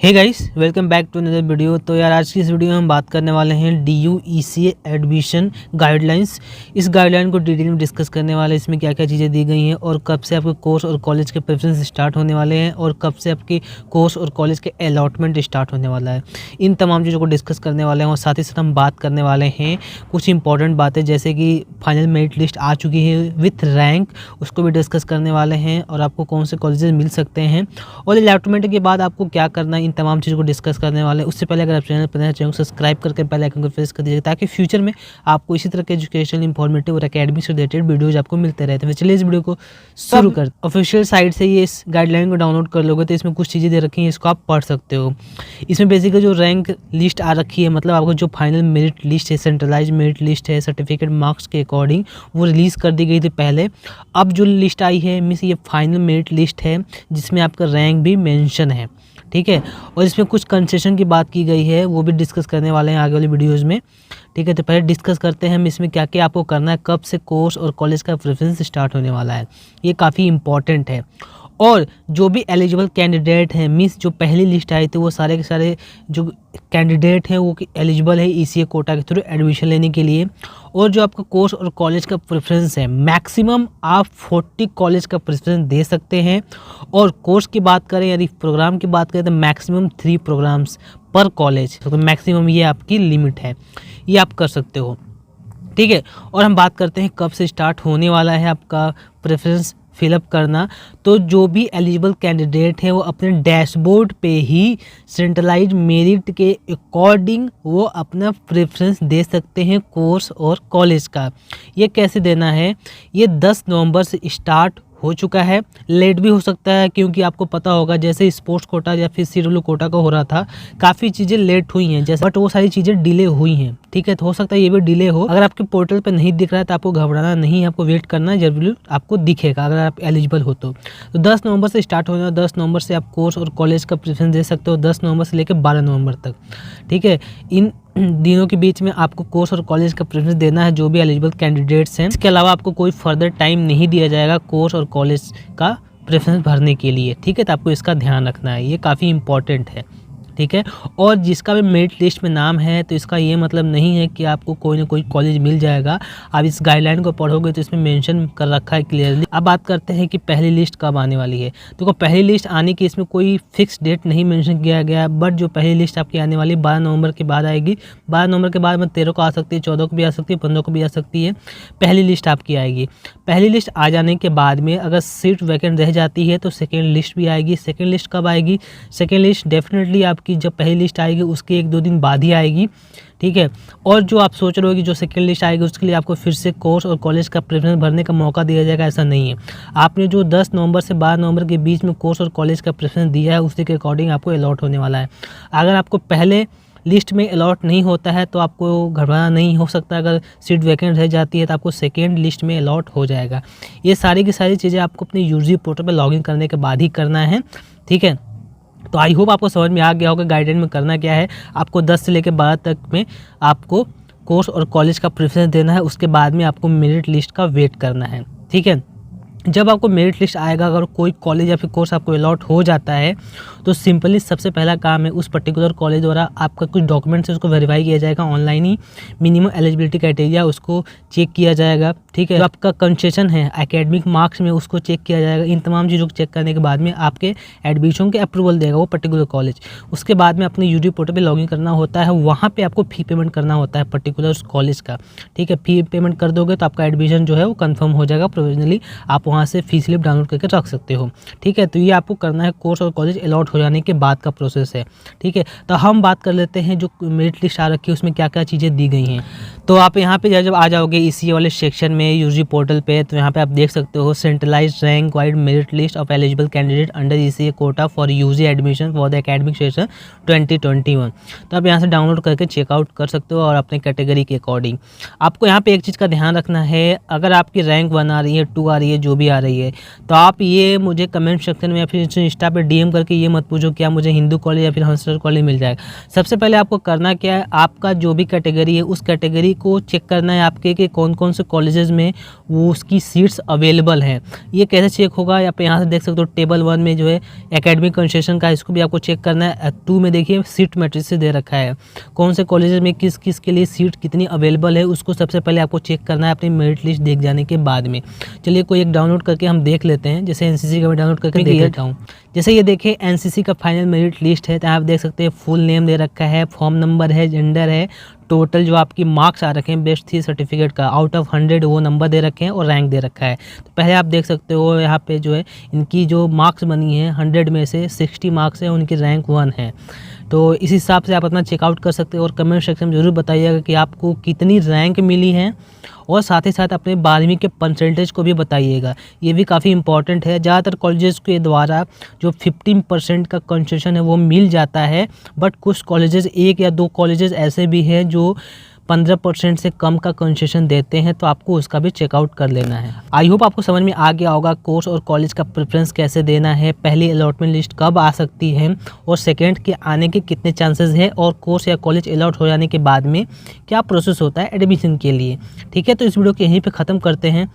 Hey guys, welcome back to another video. तो यार आज की इस वीडियो में हम बात करने वाले हैं DU ECA एडमिशन गाइडलाइंस। इस गाइडलाइन को डिटेल में डिस्कस करने वाले हैं। इसमें क्या क्या चीज़ें दी गई हैं और कब से आपके कोर्स और कॉलेज के प्रेफरेंस स्टार्ट होने वाले हैं और कब से आपके कोर्स और कॉलेज के अलॉटमेंट स्टार्ट होने वाला है। इन तमाम चीज़ों को डिस्कस करने वाले हैं और साथ ही साथ हम बात करने वाले हैं कुछ इंपॉर्टेंट बातें, जैसे कि फाइनल मेरिट लिस्ट आ चुकी है विथ रैंक, उसको भी डिस्कस करने वाले हैं और आपको कौन से कॉलेजेस मिल सकते हैं और अलॉटमेंट के बाद आपको क्या करना है, इन तमाम चीज़ों को डिस्कस करने वाले हैं। उससे पहले अगर आप चैनल पर नए चैनल को सब्सक्राइब करके बेल आइकन को प्रेस कर दीजिए ताकि फ्यूचर में आपको इसी तरह के एजुकेशनल, इंफॉर्मेटिव और एकेडमिक से रिलेटेड वीडियोज आपको मिलते रहते हैं। चलिए इस वीडियो को शुरू कर। ऑफिशियल साइट से ये इस गाइडलाइन को डाउनलोड कर लोगे तो इसमें कुछ चीज़ें दे रखी हैं, इसको आप पढ़ सकते हो। इसमें बेसिकली जो रैंक लिस्ट आ रखी है, मतलब आपको जो फाइनल मेरिट लिस्ट है, सेंट्रलाइज मेरिट लिस्ट है, सर्टिफिकेट मार्क्स के अकॉर्डिंग वो रिलीज़ कर दी गई थी पहले। अब जो लिस्ट आई है मीन्स ये फाइनल मेरिट लिस्ट है जिसमें आपका रैंक भी मेंशन है, ठीक है। और इसमें कुछ कंसेशन की बात की गई है, वो भी डिस्कस करने वाले हैं आगे वाली वीडियोज़ में, ठीक है। तो पहले डिस्कस करते हैं हम इसमें क्या क्या आपको करना है, कब से कोर्स और कॉलेज का प्रेफरेंस स्टार्ट होने वाला है। ये काफ़ी इंपॉर्टेंट है। और जो भी एलिजिबल कैंडिडेट हैं, मीन्स जो पहली लिस्ट आई थी वो सारे के सारे जो कैंडिडेट हैं वो एलिजिबल है ECA कोटा के थ्रू एडमिशन लेने के लिए। और जो आपका कोर्स और कॉलेज का प्रेफरेंस है, मैक्सिमम आप 40 कॉलेज का प्रेफरेंस दे सकते हैं। और कोर्स की बात करें यानी प्रोग्राम की बात करें तो मैक्सिमम 3 प्रोग्राम्स पर कॉलेज, तो मैक्सिमम ये आपकी लिमिट है, ये आप कर सकते हो, ठीक है। और हम बात करते हैं कब से स्टार्ट होने वाला है आपका प्रेफरेंस फिलअप करना। तो जो भी एलिजिबल कैंडिडेट है वो अपने डैशबोर्ड पे ही सेंट्रलाइज मेरिट के अकॉर्डिंग वो अपना प्रेफरेंस दे सकते हैं कोर्स और कॉलेज का। ये कैसे देना है, ये 10 नवंबर से स्टार्ट हो चुका है। लेट भी हो सकता है क्योंकि आपको पता होगा जैसे स्पोर्ट्स कोटा या फिर CW कोटा का हो रहा था, काफ़ी चीज़ें लेट हुई हैं जैसे, बट वो सारी चीज़ें डिले हुई हैं, ठीक है। तो हो सकता है ये भी डिले हो। अगर आपके पोर्टल पे नहीं दिख रहा है तो आपको घबराना नहीं है, आपको वेट करना है, जरूर आपको दिखेगा अगर आप एलिजिबल हो तो 10 नवंबर से स्टार्ट होना है। 10 नवंबर से आप कोर्स और कॉलेज का प्रेफरेंस दे सकते हो, 10 नवंबर से लेकर 12 नवंबर तक, ठीक है। इन दिनों के बीच में आपको कोर्स और कॉलेज का प्रेफरेंस देना है जो भी एलिजिबल कैंडिडेट्स हैं। इसके अलावा आपको कोई फर्दर टाइम नहीं दिया जाएगा कोर्स और कॉलेज का प्रेफरेंस भरने के लिए, ठीक है। तो आपको इसका ध्यान रखना है, ये काफ़ी इंपॉर्टेंट है, ठीक है। और जिसका भी मेरिट लिस्ट में नाम है तो इसका ये मतलब नहीं है कि आपको कोई ना कोई कॉलेज मिल जाएगा। आप इस गाइडलाइन को पढ़ोगे तो इसमें मेंशन कर रखा है क्लियरली। अब बात करते हैं कि पहली लिस्ट कब आने वाली है। तो पहली लिस्ट आने की इसमें कोई फिक्स डेट नहीं मेंशन किया गया, बट जो पहली लिस्ट आपकी आने वाली 12 नवंबर के बाद आएगी। 12 नवंबर के बाद में 13 को आ सकती है, 14 को भी आ सकती है, 15 को भी आ सकती है। पहली लिस्ट आपकी आएगी। पहली लिस्ट आ जाने के बाद में अगर सीट वैकेंट रह जाती है तो सेकेंड लिस्ट भी आएगी। सेकेंड लिस्ट कब आएगी, सेकेंड लिस्ट डेफिनेटली आपकी जब पहली लिस्ट आएगी उसके 1-2 दिन बाद ही आएगी, ठीक है। और जो आप सोच रहे हो कि जो सेकेंड लिस्ट आएगी उसके लिए आपको फिर से कोर्स और कॉलेज का प्रेफरेंस भरने का मौका दिया जाएगा, ऐसा नहीं है। आपने जो 10 नवंबर से 12 नवंबर के बीच में कोर्स और कॉलेज का प्रेफरेंस दिया है उसी के अकॉर्डिंग आपको अलॉट होने वाला है। अगर आपको पहले लिस्ट में अलॉट नहीं होता है तो आपको घबराना नहीं हो सकता, अगर सीट वैकेंट रह जाती है तो आपको सेकेंड लिस्ट में अलॉट हो जाएगा। ये सारी की सारी चीज़ें आपको अपने यूजी पोर्टल पर लॉगिन करने के बाद ही करना है, ठीक है। तो आई होप आपको समझ में आ गया होगा गाइडलाइन में करना क्या है। आपको 10 से लेकर 12 तक में आपको कोर्स और कॉलेज का प्रेफरेंस देना है, उसके बाद में आपको मेरिट लिस्ट का वेट करना है, ठीक है। जब आपको मेरिट लिस्ट आएगा, अगर कोई कॉलेज या फिर कोर्स आपको अलॉट हो जाता है तो सिंपली सबसे पहला काम है उस पर्टिकुलर कॉलेज द्वारा आपका कुछ डॉक्यूमेंट्स है उसको वेरीफाई किया जाएगा ऑनलाइन ही। मिनिमम एलिजिबिलिटी क्राइटेरिया उसको चेक किया जाएगा, ठीक है। जो आपका कंसेशन है एकेडमिक मार्क्स में उसको चेक किया जाएगा। इन तमाम चीज़ों को चेक करने के बाद में आपके एडमिशन के अप्रूवल देगा वो पर्टिकुलर कॉलेज। उसके बाद में अपने यूजी पोर्टल पर लॉगिन करना होता है, वहाँ पर आपको फ़ी पेमेंट करना होता है पर्टिकुलर उस कॉलेज का, ठीक है। फ़ी पेमेंट कर दोगे तो आपका एडमिशन जो है वो कन्फर्म हो जाएगा प्रोविजनली, आप वहाँ से फी स्लिप डाउनलोड करके रख सकते हो, ठीक है। तो ये आपको करना है कोर्स और कॉलेज अलॉट हो जाने के बाद का प्रोसेस है, ठीक है। तो हम बात कर लेते हैं जो मेरिट लिस्ट आ रखी है उसमें क्या क्या चीज़ें दी गई हैं। तो आप यहाँ पे जब आ जाओगे ECA वाले सेक्शन में यूजी पोर्टल पे, तो यहाँ पे आप देख सकते हो centralize rank wide merit list of eligible candidate under ECA quota for UG admission for the academic session 2021। तो आप यहाँ से डाउनलोड करके चेकआउट कर सकते हो और अपने कैटेगरी के अकॉर्डिंग। आपको यहाँ पे एक चीज़ का ध्यान रखना है, अगर आपकी रैंक 1 आ रही है, 2 आ रही है, जो भी आ रही है, तो आप ये मुझे कमेंट सेक्शन में या फिर इंस्टा पे DM करके ये मत पूछो क्या मुझे हिंदू कॉलेज या फिर हंसराज कॉलेज मिल जाएगा। सबसे पहले आपको करना क्या है, आपका जो भी कैटेगरी है उस कैटेगरी को चेक करना है आपके कि कौन कौन से कॉलेजेस में वो उसकी सीट्स अवेलेबल हैं। ये कैसे चेक होगा, आप यहाँ से देख सकते हो टेबल 1 में जो है एकेडमिक कंसेशन का, इसको भी आपको चेक करना है। 2 में देखिए सीट मैट्रिक्स दे रखा है, कौन से कॉलेजेस में किस किस के लिए सीट कितनी अवेलेबल है, उसको सबसे पहले आपको चेक करना है अपनी मेरिट लिस्ट देख जाने के बाद में। चलिए कोई एक डाउनलोड करके हम देख लेते हैं, जैसे एनसीसी का मैं डाउनलोड करके देख लेता हूँ। जैसे ये देखिए एनसीसी का फाइनल मेरिट लिस्ट है, तो आप देख सकते हैं फुल नेम दे रखा है, फॉर्म नंबर है, जेंडर है, टोटल जो आपकी मार्क्स आ रखे हैं बेस्ट थी सर्टिफिकेट का आउट ऑफ 100 वो नंबर दे रखे हैं और रैंक दे रखा है। तो पहले आप देख सकते हो यहाँ पे जो है इनकी जो मार्क्स बनी है 100 में से 60 मार्क्स है, उनकी रैंक 1 है। तो इस हिसाब से आप अपना चेकआउट कर सकते हो और कमेंट सेक्शन में ज़रूर बताइएगा कि आपको कितनी रैंक मिली है, और साथ ही साथ अपने 12वीं के परसेंटेज को भी बताइएगा, ये भी काफ़ी इंपॉर्टेंट है। ज़्यादातर कॉलेजेस के द्वारा जो 15% का कंसेशन है वो मिल जाता है, बट कुछ कॉलेजेस 1 या 2 कॉलेजेस ऐसे भी हैं जो 15% से कम का कंसेशन देते हैं, तो आपको उसका भी चेकआउट कर लेना है। आई होप आपको समझ में आ गया होगा कोर्स और कॉलेज का प्रेफरेंस कैसे देना है, पहली अलॉटमेंट लिस्ट कब आ सकती है और सेकंड के आने के कितने चांसेस है, और कोर्स या कॉलेज अलॉट हो जाने के बाद में क्या प्रोसेस होता है एडमिशन के लिए। ठीक है, तो इस वीडियो को यहीं पे ख़त्म करते हैं।